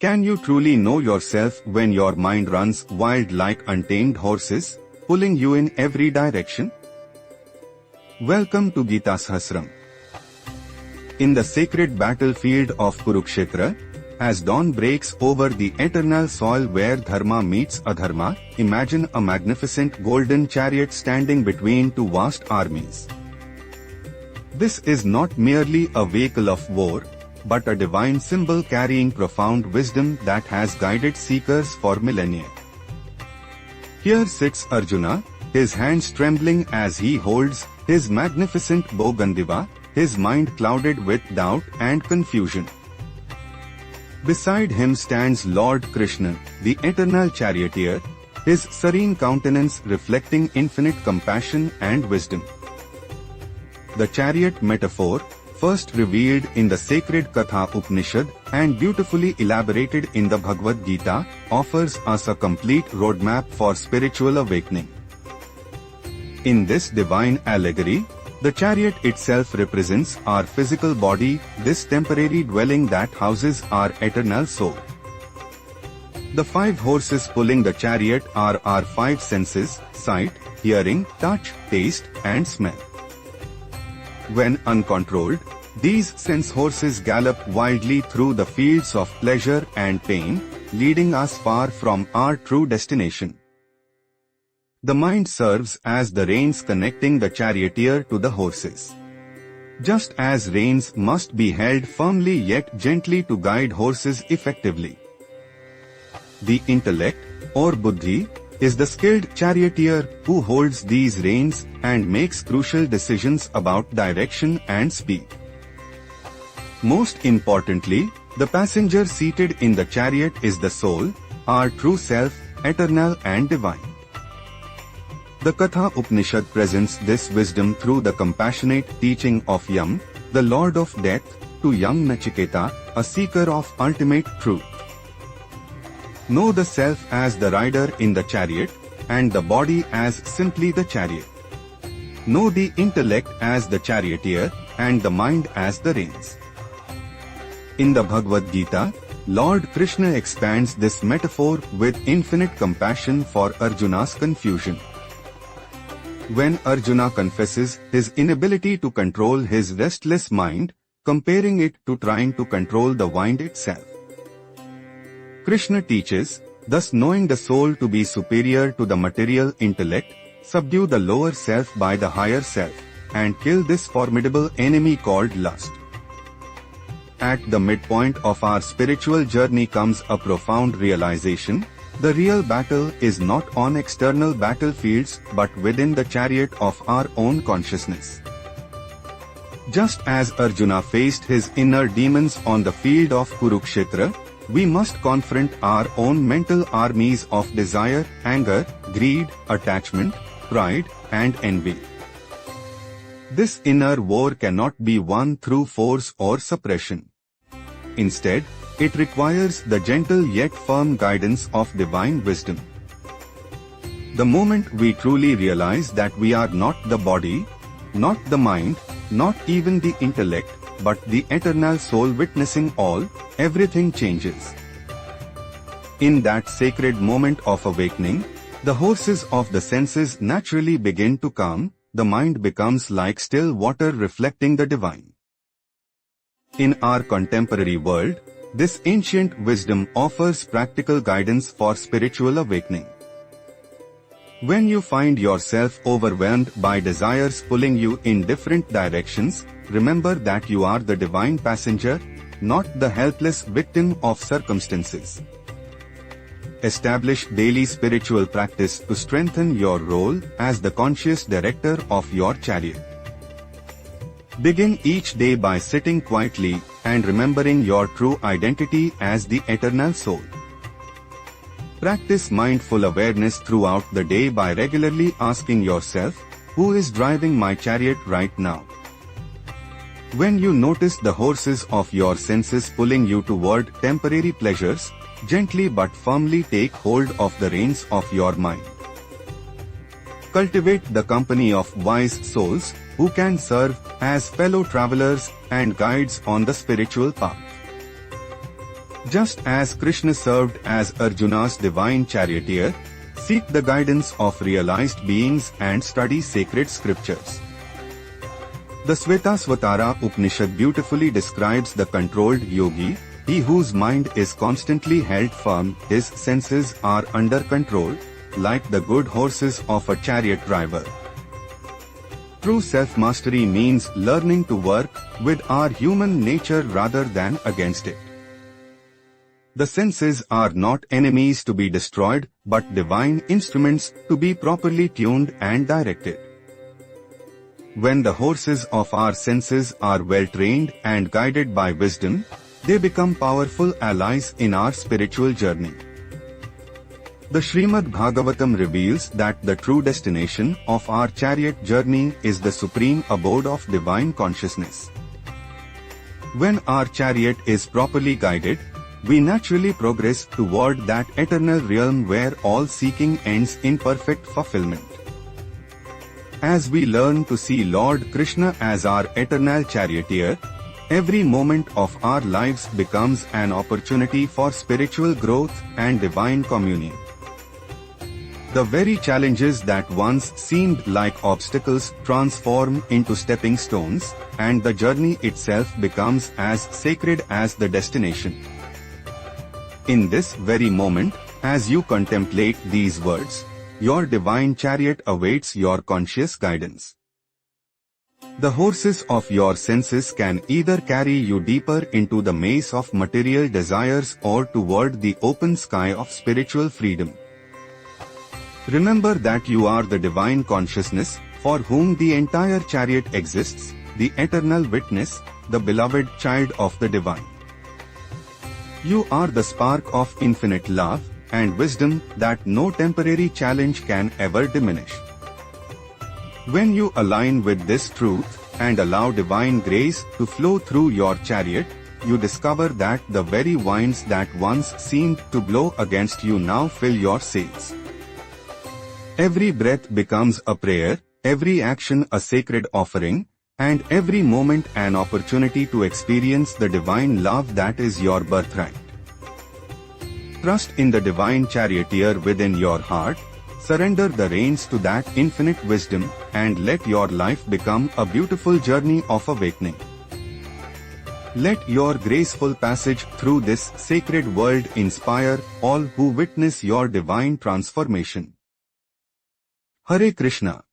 Can you truly know yourself when your mind runs wild like untamed horses, pulling you in every direction? Welcome to Gita Sahasram. In the sacred battlefield of Kurukshetra, as dawn breaks over the eternal soil where Dharma meets Adharma, imagine a magnificent golden chariot standing between two vast armies. This is not merely a vehicle of war, but a divine symbol carrying profound wisdom that has guided seekers for millennia. Here sits Arjuna, his hands trembling as he holds his magnificent bow Gandiva, his mind clouded with doubt and confusion. Beside him stands Lord Krishna, the eternal charioteer, his serene countenance reflecting infinite compassion and wisdom. The chariot metaphor, first revealed in the sacred Katha Upanishad and beautifully elaborated in the Bhagavad Gita, offers us a complete roadmap for spiritual awakening. In this divine allegory, the chariot itself represents our physical body, this temporary dwelling that houses our eternal soul. The 5 horses pulling the chariot are our 5 senses: sight, hearing, touch, taste, and smell. When uncontrolled, these sense horses gallop wildly through the fields of pleasure and pain, leading us far from our true destination. The mind serves as the reins connecting the charioteer to the horses. Just as reins must be held firmly yet gently to guide horses effectively. The intellect, or buddhi, is the skilled charioteer who holds these reins and makes crucial decisions about direction and speed. Most importantly, the passenger seated in the chariot is the soul, our true self, eternal and divine. The Katha Upanishad presents this wisdom through the compassionate teaching of Yam, the Lord of Death, to young Nachiketa, a seeker of ultimate truth. Know the self as the rider in the chariot, and the body as simply the chariot. Know the intellect as the charioteer, and the mind as the reins. In the Bhagavad Gita, Lord Krishna expands this metaphor with infinite compassion for Arjuna's confusion. When Arjuna confesses his inability to control his restless mind, comparing it to trying to control the wind itself, Krishna teaches, thus knowing the soul to be superior to the material intellect, subdue the lower self by the higher self, and kill this formidable enemy called lust. At the midpoint of our spiritual journey comes a profound realization: the real battle is not on external battlefields but within the chariot of our own consciousness. Just as Arjuna faced his inner demons on the field of Kurukshetra, we must confront our own mental armies of desire, anger, greed, attachment, pride, and envy. This inner war cannot be won through force or suppression. Instead, it requires the gentle yet firm guidance of divine wisdom. The moment we truly realize that we are not the body, not the mind, not even the intellect, but the eternal soul witnessing all, everything changes. In that sacred moment of awakening, the horses of the senses naturally begin to calm, the mind becomes like still water reflecting the divine. In our contemporary world, this ancient wisdom offers practical guidance for spiritual awakening. When you find yourself overwhelmed by desires pulling you in different directions, remember that you are the divine passenger, not the helpless victim of circumstances. Establish daily spiritual practice to strengthen your role as the conscious director of your chariot. Begin each day by sitting quietly and remembering your true identity as the eternal soul. Practice mindful awareness throughout the day by regularly asking yourself, who is driving my chariot right now? When you notice the horses of your senses pulling you toward temporary pleasures, gently but firmly take hold of the reins of your mind. Cultivate the company of wise souls who can serve as fellow travelers and guides on the spiritual path. Just as Krishna served as Arjuna's divine charioteer, seek the guidance of realized beings and study sacred scriptures. The Svetasvatara Upanishad beautifully describes the controlled yogi, he whose mind is constantly held firm, his senses are under control, like the good horses of a chariot driver. True self-mastery means learning to work with our human nature rather than against it. The senses are not enemies to be destroyed, but divine instruments to be properly tuned and directed. When the horses of our senses are well trained and guided by wisdom, they become powerful allies in our spiritual journey. The Srimad Bhagavatam reveals that the true destination of our chariot journey is the supreme abode of divine consciousness. When our chariot is properly guided, we naturally progress toward that eternal realm where all seeking ends in perfect fulfillment. As we learn to see Lord Krishna as our eternal charioteer, every moment of our lives becomes an opportunity for spiritual growth and divine communion. The very challenges that once seemed like obstacles transform into stepping stones, and the journey itself becomes as sacred as the destination. In this very moment, as you contemplate these words, your divine chariot awaits your conscious guidance. The horses of your senses can either carry you deeper into the maze of material desires or toward the open sky of spiritual freedom. Remember that you are the divine consciousness, for whom the entire chariot exists, the eternal witness, the beloved child of the divine. You are the spark of infinite love and wisdom that no temporary challenge can ever diminish. When you align with this truth and allow divine grace to flow through your chariot, you discover that the very winds that once seemed to blow against you now fill your sails. Every breath becomes a prayer, every action a sacred offering, and every moment an opportunity to experience the divine love that is your birthright. Trust in the divine charioteer within your heart, surrender the reins to that infinite wisdom, and let your life become a beautiful journey of awakening. Let your graceful passage through this sacred world inspire all who witness your divine transformation. Hare Krishna.